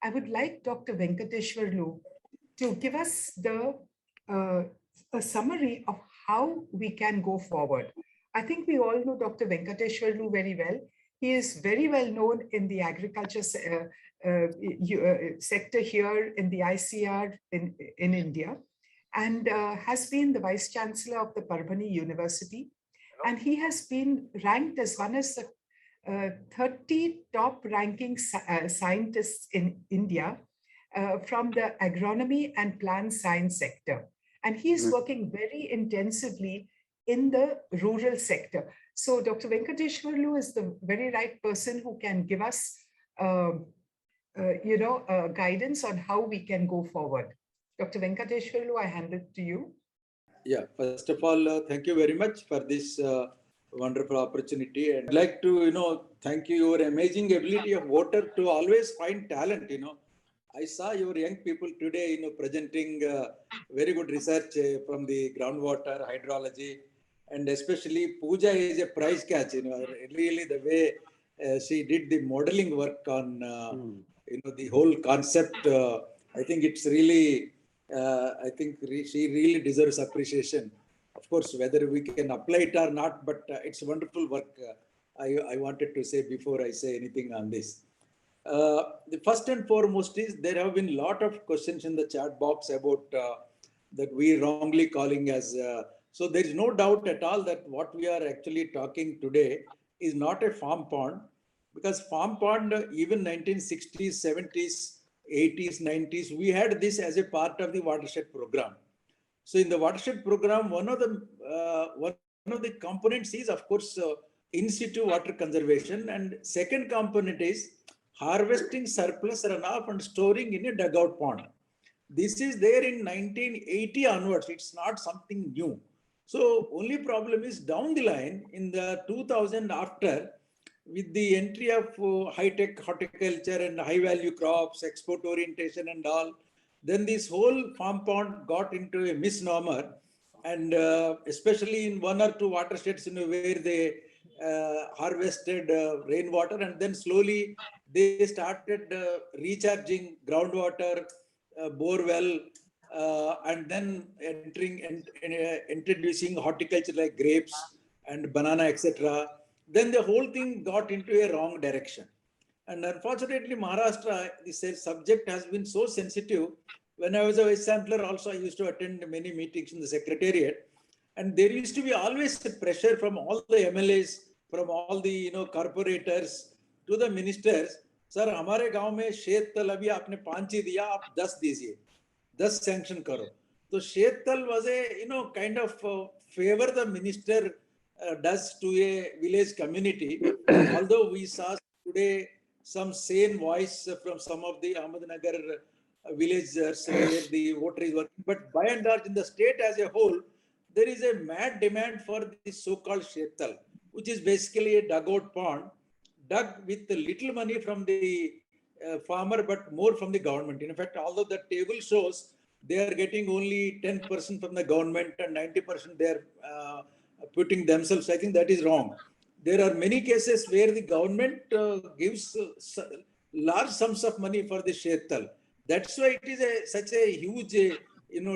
I would like Dr. Venkateshwarlu to give us uh, a summary of how we can go forward. I think we all know Dr. Venkateshwarlu very well. He is very well known in the agriculture sector here in the ICR in India, and has been the Vice-Chancellor of the Parbhani University. And he has been ranked as one of the 30 top ranking scientists in India from the agronomy and plant science sector. And he's working very intensively in the rural sector. So Dr. Venkateshwarlu is the very right person who can give us, guidance on how we can go forward. Dr. Venkateshwarlu, I hand it to you. Yeah, first of all, thank you very much for this wonderful opportunity. And I'd like to, thank you, your amazing ability of water to always find talent, I saw your young people today, presenting very good research from the groundwater hydrology, and especially Pooja is a prize catch, really the way she did the modeling work on, the whole concept. I think it's really, I think she really deserves appreciation. Of course, whether we can apply it or not, but it's wonderful work. I wanted to say before I say anything on this. The first and foremost is there have been a lot of questions in the chat box about that we wrongly calling as. So there is no doubt at all that what we are actually talking today is not a farm pond, because farm pond, even 1960s, 70s, 80s, 90s, we had this as a part of the watershed program. So in the watershed program, one of the components is, of course, in situ water conservation, and second component is harvesting surplus runoff and storing in a dugout pond. This is there in 1980 onwards. It's not something new. So only problem is down the line in the 2000 after, with the entry of high-tech horticulture and high-value crops, export orientation and all, then this whole farm pond got into a misnomer, and especially in one or two watersheds, where they harvested rainwater, and then slowly they started recharging groundwater, bore well, and then introducing horticulture like grapes and banana, etc. Then the whole thing got into a wrong direction. And unfortunately, Maharashtra, this subject has been so sensitive. When I was a Vice-Chancellor also, I used to attend many meetings in the Secretariat. And there used to be always pressure from all the MLAs, from all the corporators to the ministers. Sir, हमारे गांव में शेत तल अभी आपने 5 ही दिया, आप 10 दीजिए, 10 sanction करो. So शेत तल was a kind of favor the minister does to a village community. Although we saw today some sane voice from some of the Ahmednagar villagers where the water is working, but by and large in the state as a whole, there is a mad demand for this so-called shetal, which is basically a dugout pond, dug with little money from the farmer, but more from the government. In fact, although the table shows they are getting only 10% from the government and 90% they are putting themselves, I think that is wrong. There are many cases where the government gives large sums of money for the shetal. That's why it is such a huge,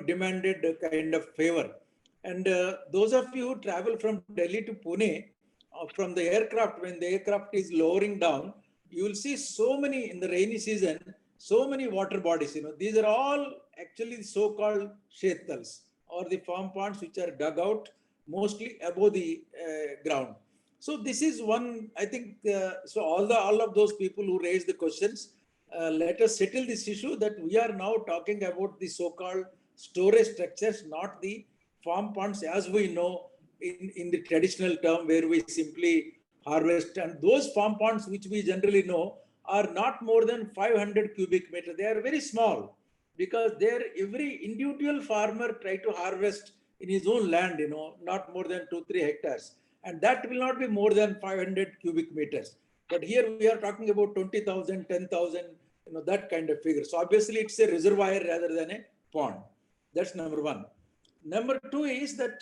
demanded kind of favor. And those of you who travel from Delhi to Pune, from the aircraft, when the aircraft is lowering down, you will see so many in the rainy season, so many water bodies. These are all actually so-called shetals or the farm ponds which are dug out mostly above the ground. So this is one, I think, so all of those people who raise the questions, let us settle this issue that we are now talking about the so-called storage structures, not the farm ponds as we know in the traditional term where we simply harvest. And those farm ponds which we generally know are not more than 500 cubic meters. They are very small because there every individual farmer try to harvest in his own land, not more than 2-3 hectares. And that will not be more than 500 cubic meters. But here we are talking about 20,000, 10,000, that kind of figure. So obviously it's a reservoir rather than a pond. That's number one. Number two is that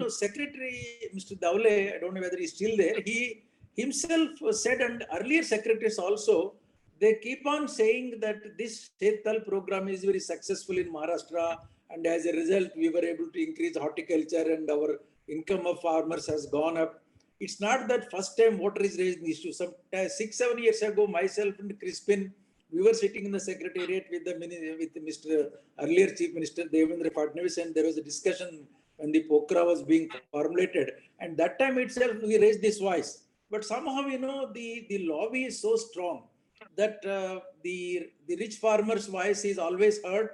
Secretary Mr. Dawle, I don't know whether he's still there, he himself said, and earlier secretaries also, they keep on saying that this Shetal program is very successful in Maharashtra, and as a result, we were able to increase horticulture and our income of farmers has gone up. It's not that first time water is raised in issue. Some 6-7 years ago, myself and Crispin, we were sitting in the secretariat with with Mr. earlier Chief Minister Devendra Fadnavis, and there was a discussion when the Pokhara was being formulated. And that time itself, we raised this voice. But somehow, the lobby is so strong that the rich farmer's voice is always heard,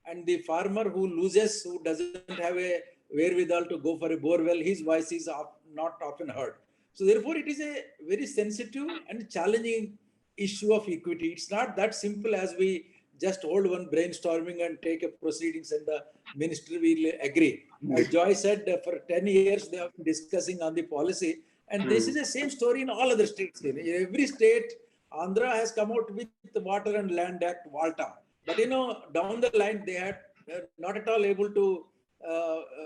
and the farmer who loses, who doesn't have a wherewithal to go for a borewell, his voice is not often heard. So therefore, it is a very sensitive and challenging issue of equity. It's not that simple as we just hold one brainstorming and take a proceedings and the ministry will agree. As Joy said, for 10 years they have been discussing on the policy, and this is the same story in all other states. In every state, Andhra has come out with the Water and Land Act, WALTA. But down the line, they had not at all able to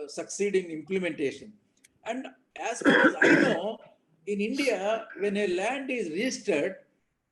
succeed in implementation. And as far as I know, in India, when a land is registered,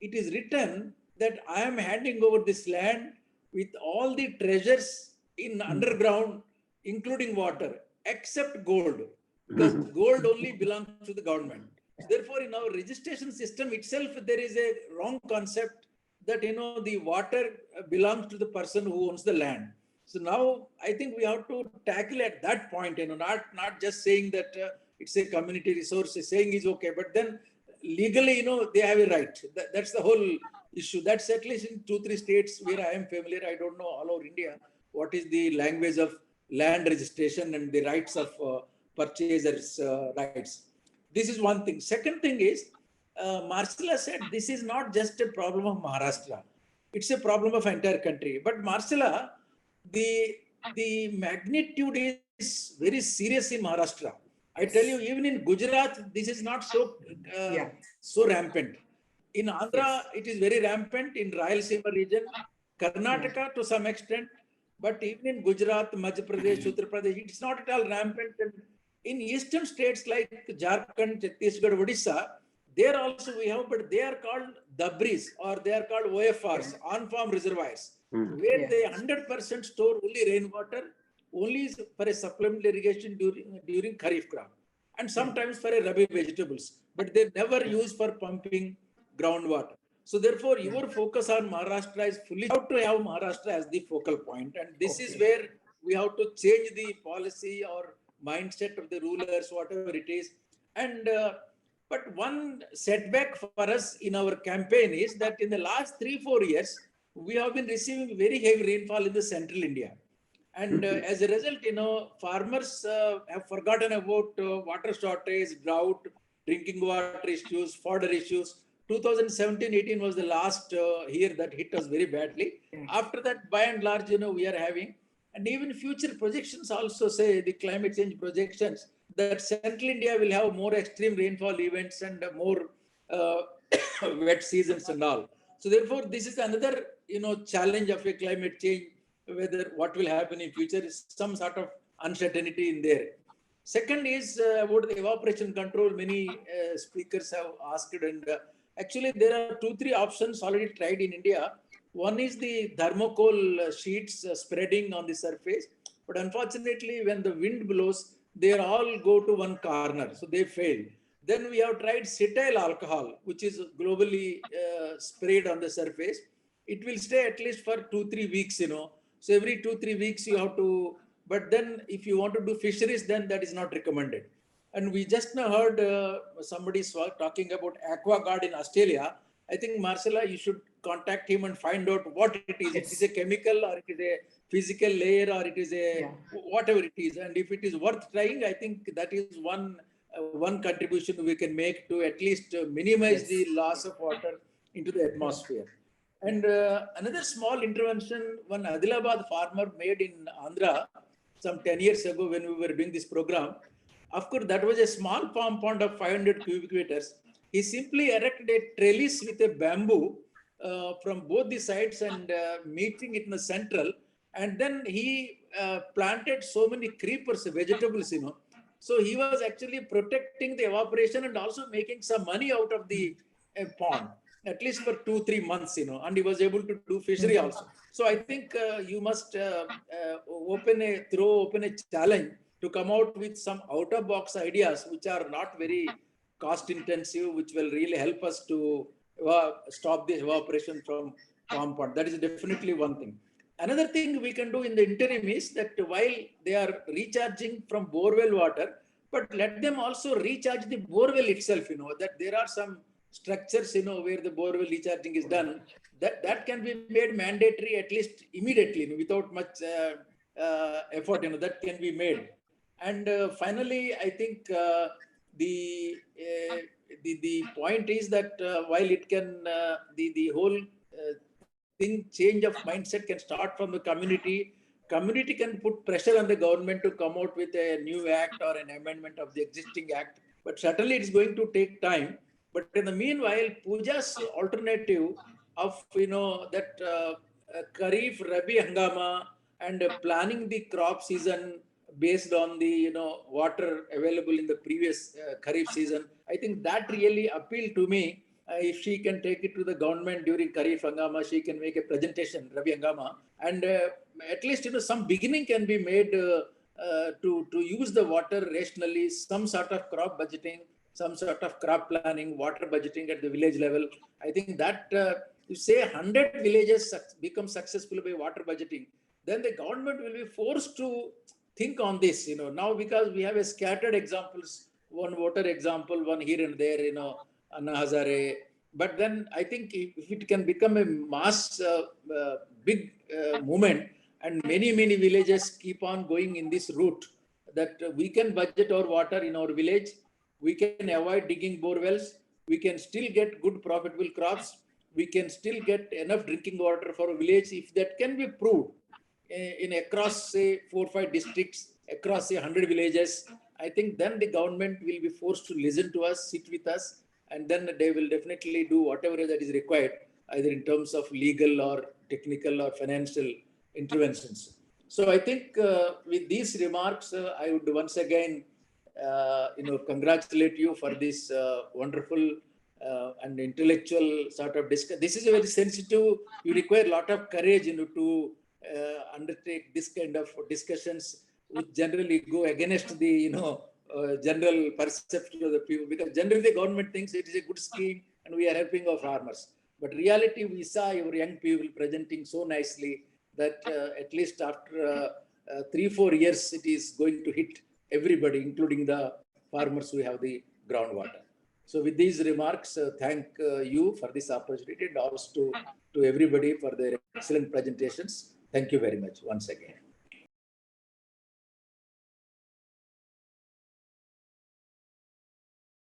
it is written that I am handing over this land with all the treasures in underground, including water, except gold, because gold only belongs to the government. Therefore, in our registration system itself, there is a wrong concept that the water belongs to the person who owns the land. So now I think we have to tackle at that point, not just saying that it's a community resource, saying is okay, but then legally, they have a right. That's the whole issue. That's at least in 2-3 states where I am familiar. I don't know all over India what is the language of land registration and the rights of purchasers' rights. This is one thing. Second thing is, Marcella said this is not just a problem of Maharashtra. It's a problem of entire country. But Marcella, the magnitude is very serious in Maharashtra. I tell you, even in Gujarat, this is not so so rampant. In Andhra, it is very rampant. In Rayalaseema region, Karnataka to some extent, but even in Gujarat, Madhya Pradesh, Uttar Pradesh, it's not at all rampant. And in eastern states like Jharkhand, Chhattisgarh, Odisha, there also we have, but they are called dabris or they are called OFRs, on-farm reservoirs, where they 100% store only rainwater, only for a supplemental irrigation during Kharif crop, and sometimes for a rabi vegetables, but they never use for pumping groundwater. So therefore, your focus on Maharashtra is fully out to have Maharashtra as the focal point, and this is where we have to change the policy or mindset of the rulers, whatever it is. And but one setback for us in our campaign is that in the last 3-4 years, we have been receiving very heavy rainfall in the central India. And as a result, farmers have forgotten about water shortage, drought, drinking water issues, fodder issues. 2017-18 was the last year that hit us very badly. After that, by and large, we are having, and even future projections also say, the climate change projections, that central India will have more extreme rainfall events and more wet seasons and all. So therefore, this is another, challenge of a climate change, whether what will happen in future is some sort of uncertainty in there. Second is about the evaporation control. Many speakers have asked, and actually there are 2-3 options already tried in India. One is the thermocol sheets spreading on the surface, but unfortunately when the wind blows, they all go to one corner, so they fail. Then we have tried cetyl alcohol, which is globally sprayed on the surface. It will stay at least for 2-3 weeks, So every 2-3 weeks you have to, but then if you want to do fisheries, then that is not recommended. And we just now heard somebody talking about AquaGuard in Australia. I think, Marcella, you should contact him and find out what it is. It is a chemical, or it is a physical layer, or it is a whatever it is. And if it is worth trying, I think that is one contribution we can make to at least minimize the loss of water into the atmosphere. And another small intervention, one Adilabad farmer made in Andhra some 10 years ago when we were doing this program. Of course, that was a small farm pond of 500 cubic meters. He simply erected a trellis with a bamboo from both the sides and meeting it in the central. And then he planted so many creepers, vegetables, So he was actually protecting the evaporation and also making some money out of the pond. at least for 2-3 months, and he was able to do fishery also. So I think you must throw open a challenge to come out with some out-of-box ideas which are not very cost-intensive, which will really help us to stop the evaporation from farm pond. That is definitely one thing. Another thing we can do in the interim is that while they are recharging from borewell water, but let them also recharge the borewell itself, that there are some structures, where the borewell recharging is done, that can be made mandatory at least immediately, without much effort, that can be made. And finally, I think the point is that while it can, the whole change of mindset can start from the community. Community can put pressure on the government to come out with a new act or an amendment of the existing act, but certainly it's going to take time. But in the meanwhile, Puja's alternative of that Kharif, Rabi, Hangama, and planning the crop season based on the water available in the previous Kharif season, I think that really appealed to me. If she can take it to the government during Kharif Hangama, she can make a presentation, Rabi Hangama, and at least some beginning can be made to use the water rationally, some sort of crop budgeting, some sort of crop planning, water budgeting at the village level. I think that you say 100 villages become successful by water budgeting, then the government will be forced to think on this, now, because we have a scattered examples, one water example, one here and there, Anna Hazare. But then I think if it can become a mass big movement, and many villages keep on going in this route, that we can budget our water in our village, we can avoid digging bore wells, we can still get good profitable crops, we can still get enough drinking water for a village. If that can be proved in across, say, 4 or 5 districts, across, say, 100 villages, I think then the government will be forced to listen to us, sit with us, and then they will definitely do whatever that is required, either in terms of legal or technical or financial interventions. So I think with these remarks, I would once again, congratulate you for this wonderful and intellectual sort of discussion. This is a very sensitive, you require a lot of courage, to undertake this kind of discussions, which generally go against the, general perception of the people, because generally the government thinks it is a good scheme and we are helping our farmers. But reality, we saw your young people presenting so nicely that at least after 3-4 years, it is going to hit everybody, including the farmers who have the groundwater. So with these remarks, thank you for this opportunity, and also to everybody for their excellent presentations. Thank you very much once again.